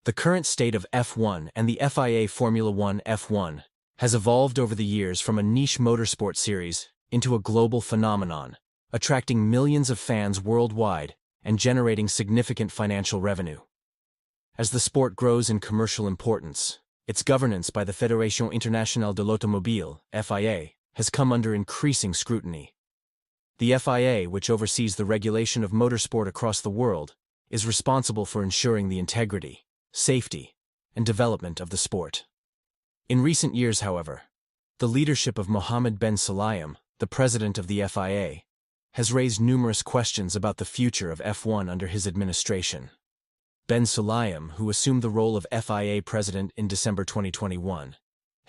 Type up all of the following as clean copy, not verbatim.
The current state of F1 and the FIA Formula One F1 has evolved over the years from a niche motorsport series into a global phenomenon, attracting millions of fans worldwide and generating significant financial revenue. As the sport grows in commercial importance, its governance by the Fédération Internationale de l'Automobile, FIA, has come under increasing scrutiny. The FIA, which oversees the regulation of motorsport across the world, is responsible for ensuring the integrity, safety, and development of the sport. In recent years, however, the leadership of Mohammed Ben Sulayem, the president of the FIA, has raised numerous questions about the future of F1 under his administration. Ben Sulayem, who assumed the role of FIA president in December 2021,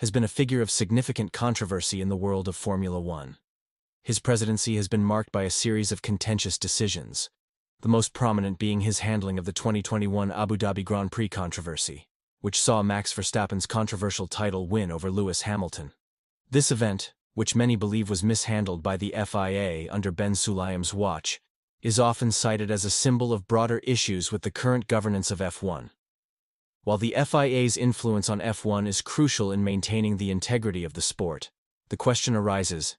has been a figure of significant controversy in the world of Formula One. His presidency has been marked by a series of contentious decisions, the most prominent being his handling of the 2021 Abu Dhabi Grand Prix controversy, which saw Max Verstappen's controversial title win over Lewis Hamilton. This event, which many believe was mishandled by the FIA under Ben Sulayem's watch, is often cited as a symbol of broader issues with the current governance of F1. While the FIA's influence on F1 is crucial in maintaining the integrity of the sport, the question arises,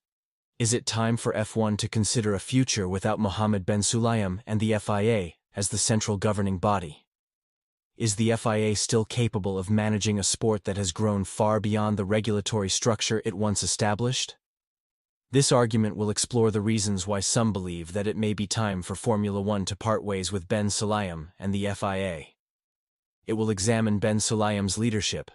is it time for F1 to consider a future without Mohammed Ben Sulayem and the FIA as the central governing body? Is the FIA still capable of managing a sport that has grown far beyond the regulatory structure it once established? This argument will explore the reasons why some believe that it may be time for Formula One to part ways with Ben Sulayem and the FIA. It will examine Ben Sulayem's leadership,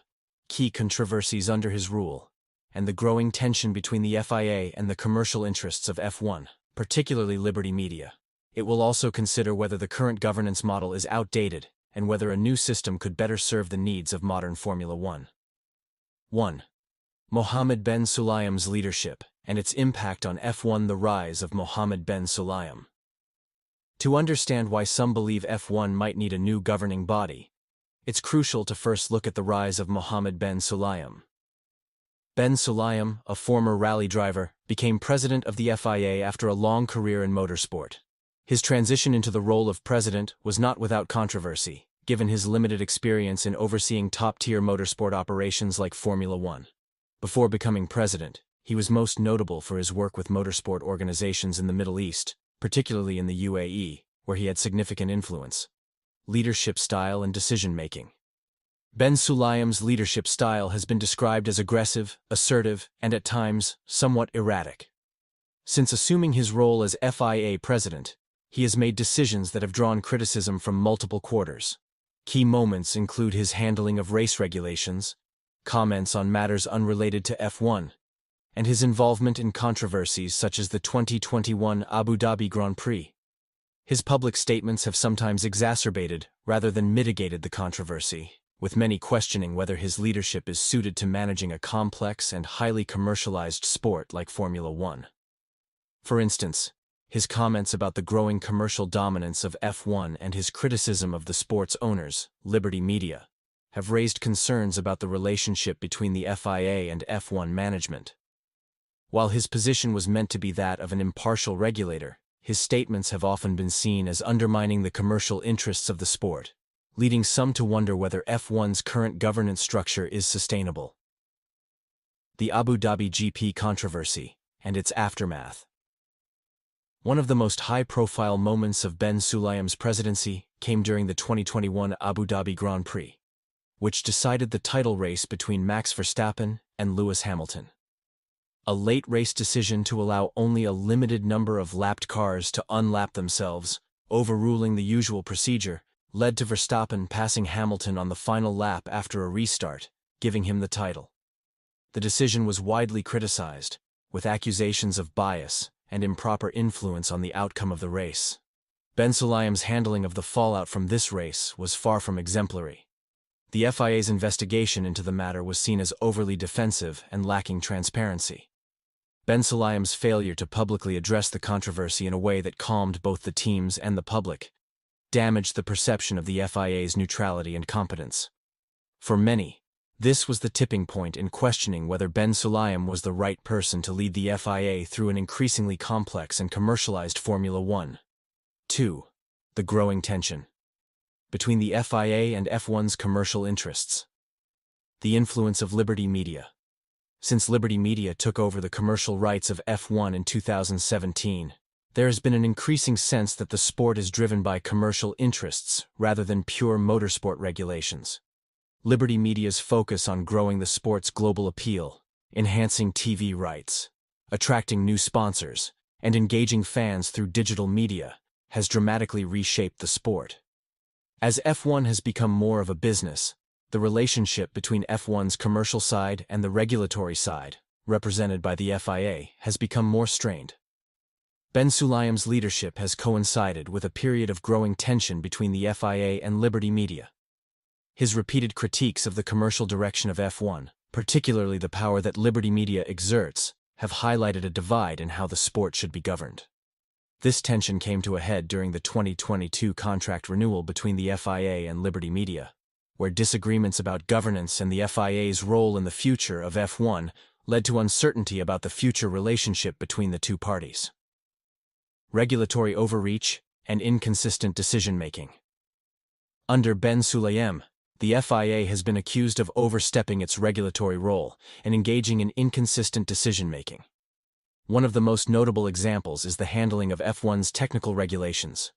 key controversies under his rule, and the growing tension between the FIA and the commercial interests of F1, particularly Liberty Media. It will also consider whether the current governance model is outdated and whether a new system could better serve the needs of modern Formula One. 1. Mohammed Ben Sulayem's leadership and its impact on F1. The rise of Mohammed Ben Sulayem. To understand why some believe F1 might need a new governing body, it's crucial to first look at the rise of Mohammed Ben Sulayem. Ben Sulayem, a former rally driver, became president of the FIA after a long career in motorsport. His transition into the role of president was not without controversy, given his limited experience in overseeing top-tier motorsport operations like Formula One. Before becoming president, he was most notable for his work with motorsport organizations in the Middle East, particularly in the UAE, where he had significant influence. Leadership style and decision-making. Ben Sulayem's leadership style has been described as aggressive, assertive, and at times, somewhat erratic. Since assuming his role as FIA president, he has made decisions that have drawn criticism from multiple quarters. Key moments include his handling of race regulations, comments on matters unrelated to F1, and his involvement in controversies such as the 2021 Abu Dhabi Grand Prix. His public statements have sometimes exacerbated rather than mitigated the controversy, with many questioning whether his leadership is suited to managing a complex and highly commercialized sport like Formula One. For instance, his comments about the growing commercial dominance of F1 and his criticism of the sport's owners, Liberty Media, have raised concerns about the relationship between the FIA and F1 management. While his position was meant to be that of an impartial regulator, his statements have often been seen as undermining the commercial interests of the sport, leading some to wonder whether F1's current governance structure is sustainable. The Abu Dhabi GP controversy and its aftermath. One of the most high-profile moments of Ben Sulayem's presidency came during the 2021 Abu Dhabi Grand Prix, which decided the title race between Max Verstappen and Lewis Hamilton. A late race decision to allow only a limited number of lapped cars to unlap themselves, overruling the usual procedure, led to Verstappen passing Hamilton on the final lap after a restart, giving him the title. The decision was widely criticized, with accusations of bias and improper influence on the outcome of the race. Ben Sulayem's handling of the fallout from this race was far from exemplary. The FIA's investigation into the matter was seen as overly defensive and lacking transparency. Ben Sulayem's failure to publicly address the controversy in a way that calmed both the teams and the public damaged the perception of the FIA's neutrality and competence. For many, this was the tipping point in questioning whether Ben Sulayem was the right person to lead the FIA through an increasingly complex and commercialized Formula One. 2. The growing tension. between the FIA and F1's commercial interests. The influence of Liberty Media. Since Liberty Media took over the commercial rights of F1 in 2017, there has been an increasing sense that the sport is driven by commercial interests rather than pure motorsport regulations. Liberty Media's focus on growing the sport's global appeal, enhancing TV rights, attracting new sponsors, and engaging fans through digital media has dramatically reshaped the sport. As F1 has become more of a business, the relationship between F1's commercial side and the regulatory side, represented by the FIA, has become more strained. Ben Sulayem's leadership has coincided with a period of growing tension between the FIA and Liberty Media. His repeated critiques of the commercial direction of F1, particularly the power that Liberty Media exerts, have highlighted a divide in how the sport should be governed. This tension came to a head during the 2022 contract renewal between the FIA and Liberty Media, where disagreements about governance and the FIA's role in the future of F1 led to uncertainty about the future relationship between the two parties. Regulatory overreach and inconsistent decision-making. Under Ben Sulayem, the FIA has been accused of overstepping its regulatory role and engaging in inconsistent decision-making. One of the most notable examples is the handling of F1's technical regulations.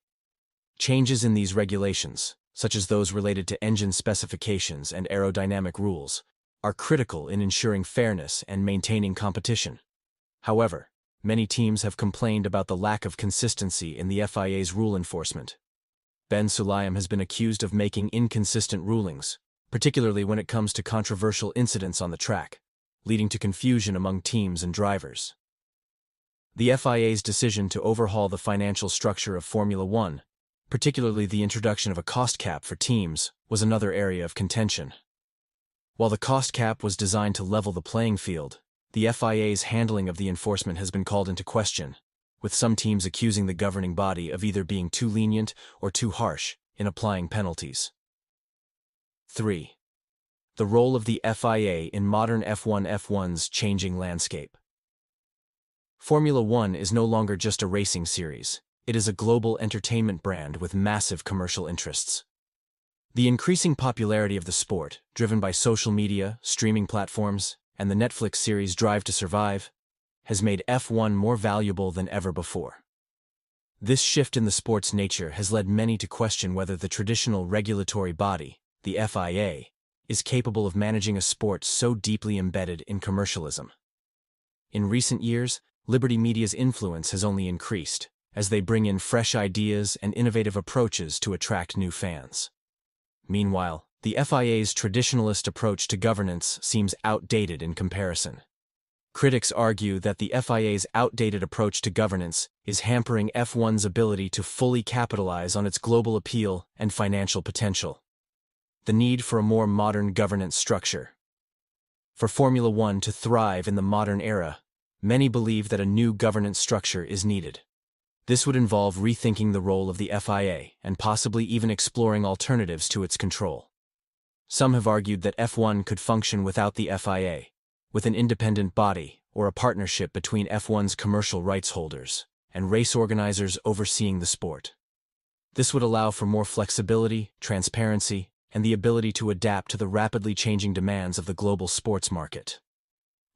Changes in these regulations, such as those related to engine specifications and aerodynamic rules, are critical in ensuring fairness and maintaining competition. However, many teams have complained about the lack of consistency in the FIA's rule enforcement. Ben Sulayem has been accused of making inconsistent rulings, particularly when it comes to controversial incidents on the track, leading to confusion among teams and drivers. The FIA's decision to overhaul the financial structure of Formula One, particularly the introduction of a cost cap for teams, was another area of contention. While the cost cap was designed to level the playing field, the FIA's handling of the enforcement has been called into question, with some teams accusing the governing body of either being too lenient or too harsh in applying penalties. 3. The role of the FIA in modern F1's changing landscape. Formula One is no longer just a racing series. It is a global entertainment brand with massive commercial interests. The increasing popularity of the sport, driven by social media, streaming platforms, and the Netflix series Drive to Survive, has made F1 more valuable than ever before. This shift in the sport's nature has led many to question whether the traditional regulatory body, the FIA, is capable of managing a sport so deeply embedded in commercialism. In recent years, Liberty Media's influence has only increased, as they bring in fresh ideas and innovative approaches to attract new fans. Meanwhile, the FIA's traditionalist approach to governance seems outdated in comparison. Critics argue that the FIA's outdated approach to governance is hampering F1's ability to fully capitalize on its global appeal and financial potential. The need for a more modern governance structure. For Formula One to thrive in the modern era, many believe that a new governance structure is needed. This would involve rethinking the role of the FIA and possibly even exploring alternatives to its control. Some have argued that F1 could function without the FIA, with an independent body or a partnership between F1's commercial rights holders and race organizers overseeing the sport. This would allow for more flexibility, transparency, and the ability to adapt to the rapidly changing demands of the global sports market.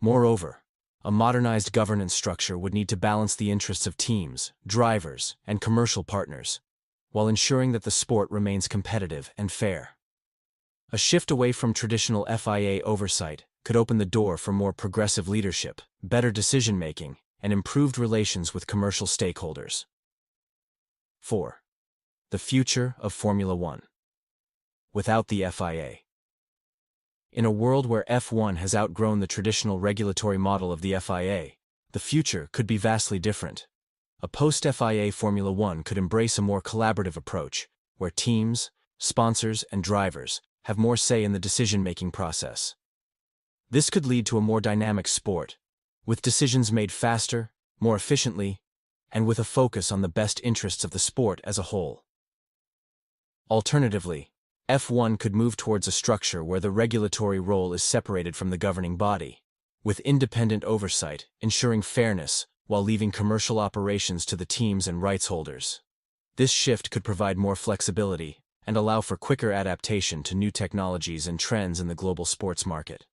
Moreover, a modernized governance structure would need to balance the interests of teams, drivers, and commercial partners, while ensuring that the sport remains competitive and fair. A shift away from traditional FIA oversight could open the door for more progressive leadership, better decision-making, and improved relations with commercial stakeholders. 4. The future of Formula One. Without the FIA. In a world where F1 has outgrown the traditional regulatory model of the FIA, the future could be vastly different. A post-FIA Formula One could embrace a more collaborative approach, where teams, sponsors, and drivers have more say in the decision-making process. This could lead to a more dynamic sport, with decisions made faster, more efficiently, and with a focus on the best interests of the sport as a whole. Alternatively, F1 could move towards a structure where the regulatory role is separated from the governing body, with independent oversight ensuring fairness while leaving commercial operations to the teams and rights holders. This shift could provide more flexibility, and allow for quicker adaptation to new technologies and trends in the global sports market.